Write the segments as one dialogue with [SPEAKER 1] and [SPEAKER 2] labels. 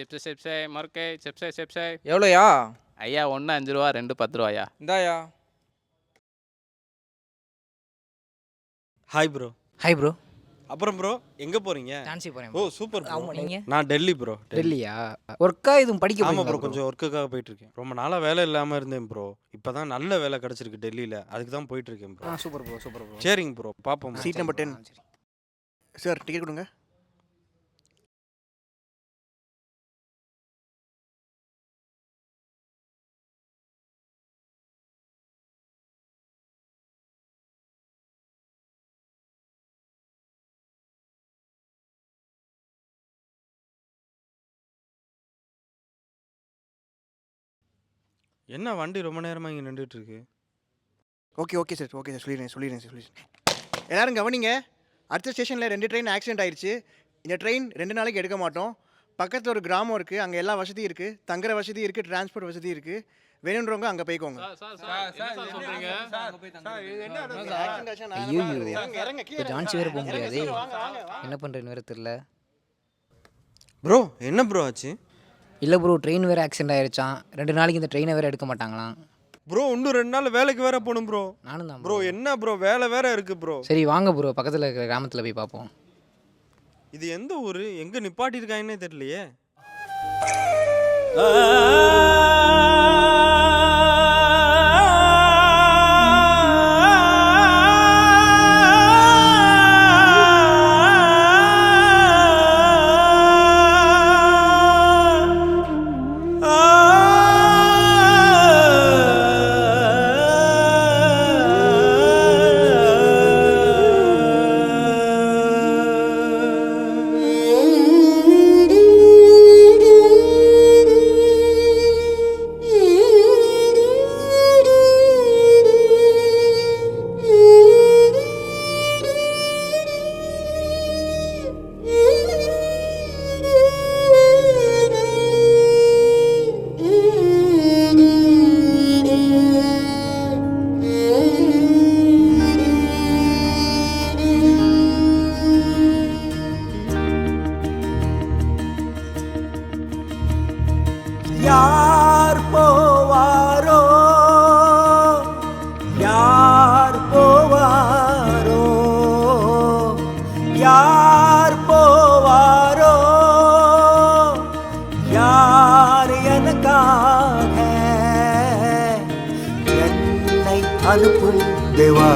[SPEAKER 1] Chips chips முறுக்கு chips chips.
[SPEAKER 2] எவ்வளோயா?
[SPEAKER 1] ஐயா 1 5 ரூபா 2 10 ரூபாயா.
[SPEAKER 2] இந்தாயா.
[SPEAKER 3] Hi bro.
[SPEAKER 4] Hi bro.
[SPEAKER 3] அப்புறம் ப்ரோ எங்கே போகிறீங்க?
[SPEAKER 4] டான்ஸி போகிறேன்.
[SPEAKER 3] Oh super bro.
[SPEAKER 4] ஆமாம். நீங்கள்?
[SPEAKER 3] நான் டெல்லி ப்ரோ.
[SPEAKER 4] டெல்லியா? ஒர்க்கா இதுவும் படிக்க
[SPEAKER 3] ஆமாம்
[SPEAKER 4] போகிறீங்களா
[SPEAKER 3] ப்ரோ, கொஞ்சம் ஒர்க்குக்காக போயிட்டுருக்கேன். ரொம்ப நாளாக வேலை இல்லாமல் இருந்தேன் ப்ரோ. இப்போ தான் நல்ல வேலை கிடச்சிருக்கு டெல்லியில், அதுக்கு தான் போயிட்டுருக்கேன் bro.
[SPEAKER 4] Super bro, super bro.
[SPEAKER 3] சரிங்க ப்ரோ, பார்ப்போம்.
[SPEAKER 5] Seat number 10.
[SPEAKER 4] சரி.
[SPEAKER 5] சார் டிக்கெட் கொடுங்க.
[SPEAKER 3] என்ன வண்டி ரொம்ப நேரமாக இங்கே நின்றுட்டுருக்கு?
[SPEAKER 5] Okay okay sir, okay sir, சொல்லிடுறேன். எல்லாரும் கவனிங்க. அடுத்த ஸ்டேஷனில் 2 ட்ரெயின் ஆக்சிடென்ட் ஆயிடுச்சு. இந்த ட்ரெயின் 2 நாளைக்கு எடுக்க மாட்டோம். பக்கத்தில் ஒரு கிராமம் இருக்குது, அங்கே எல்லா வசதியும் இருக்குது, தங்குற வசதி இருக்குது, டிரான்ஸ்போர்ட் வசதி இருக்குது. வேணுன்றவங்க அங்கே போய்க்கோங்க.
[SPEAKER 4] ஐயோ, இப்போ டான்ஸ் வேறு போக முடியாது. என்ன பண்ணுறேன்னு வேறு தெரில.
[SPEAKER 3] ப்ரோ என்ன ப்ரோ ஆச்சு?
[SPEAKER 4] இல்லை ப்ரோ, ட்ரெயின் வேறு ஆக்சிடென்ட் ஆயிடுச்சான். 2 நாளைக்கு இந்த ட்ரெயினை வேறு எடுக்க மாட்டாங்களாம்.
[SPEAKER 3] ப்ரோ இன்னும் 2 நாள் வேலைக்கு வேற போகணும் ப்ரோ.
[SPEAKER 4] நானும் தான்
[SPEAKER 3] ப்ரோ. என்ன ப்ரோ வேலை வேற இருக்குது ப்ரோ.
[SPEAKER 4] சரி வாங்க ப்ரோ, பக்கத்தில் இருக்கிற கிராமத்தில் போய் பார்ப்போம்.
[SPEAKER 3] இது எந்த ஊர், எங்கே நிப்பாட்டியிருக்காங்கன்னே தெரியலையே.
[SPEAKER 6] யார் போவாரோ, யார் போவாரோ, யார் போவாரோ, யார் எனக்காக என்னை அனுப்பும் தேவா.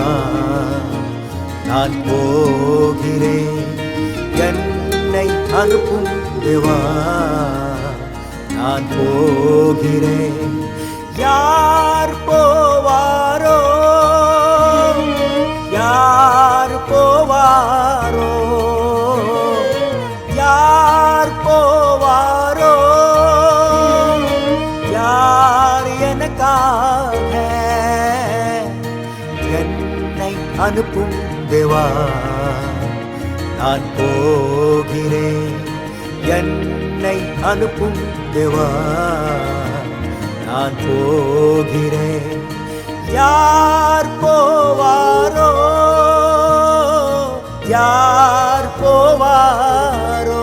[SPEAKER 6] நான் போகிறேன், என்னை அனுப்பும் தேவா. நான் போகிறேன். யார் போவாரோ, யார் போவாரோ, யார் போவாரோ, யார் எனக்காக என்னை அனுப்பும் தேவா. நான் போகிறேன், என்னை அனுப்பும் தேவா. நான் போகிறேன். யார் போவாரோ, யார் போவாரோ.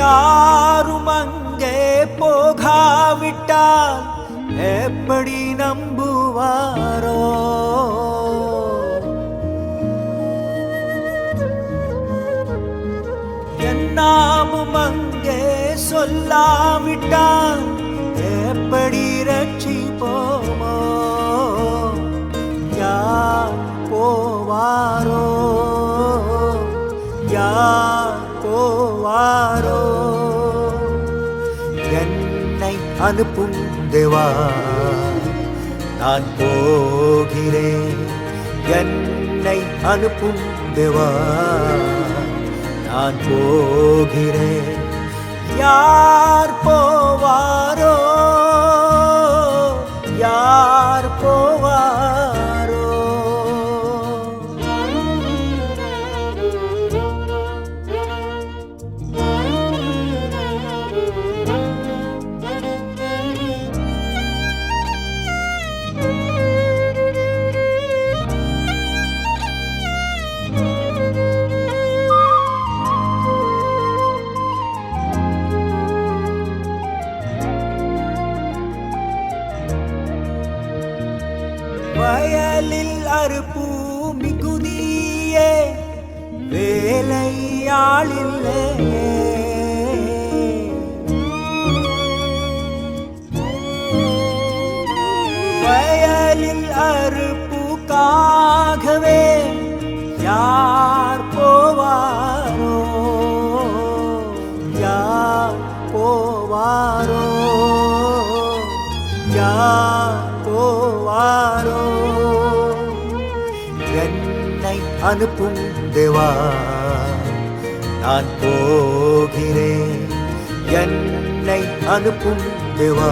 [SPEAKER 6] யாரும் அங்கே போகாவிட்டால் எப்படி நம்புவாரோ. என் நாமும் அங்கே சொல்லாவிட்டால் எப்படி ரட்சிப்போமோ. யார் போவாரோ, யார் போவாரோ. என்னை அனுப்பும் தேவா. நான் போகிறேன், என்னை அனுப்பும் தேவா. நான் போகிறேன். யார் போவாரோ யார் போவாரோ வயலில் அறுப்பு மிகுதியே வேலையாளில்லையே வயலில் அறுப்புக்காகவே யார் போவாரோ யார் போவாரோ யார் போவாரோ என்னை அனுப்பும் தேவா நான் போகிறேன் என்னை அனுப்பும் தேவா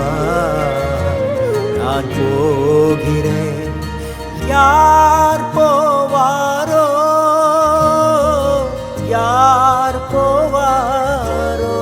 [SPEAKER 6] நான் போகிறேன் யார் போவாரோ யார் போவாரோ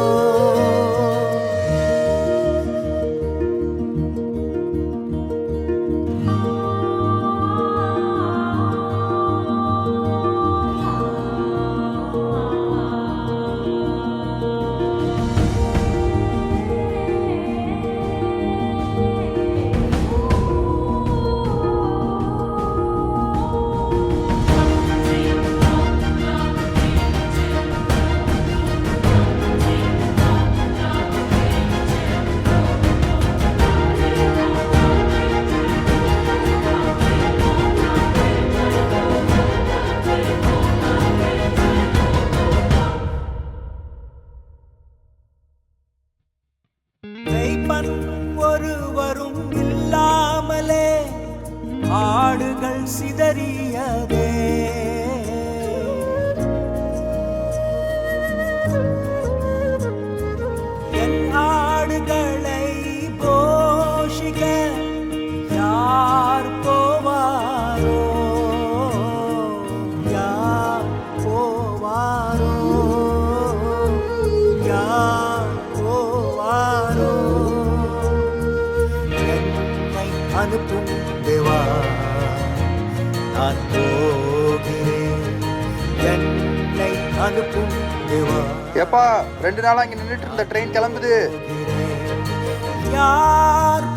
[SPEAKER 6] ஒருவரும் இல்லாமலே ஆடுகள் சிதறியதே என் ஆடுகளை போஷிக்க யார் போவாரோ யார் போவாரோ யார் போவாரோ என்னை அனுப்பும் தேவா நான் போகிறேன் என்னை அனுப்பும் தேவா
[SPEAKER 2] ஏப்பா 2 நாளா இங்க நின்னுட்டு இருந்த ட்ரெயின் கிளம்புது
[SPEAKER 6] யார்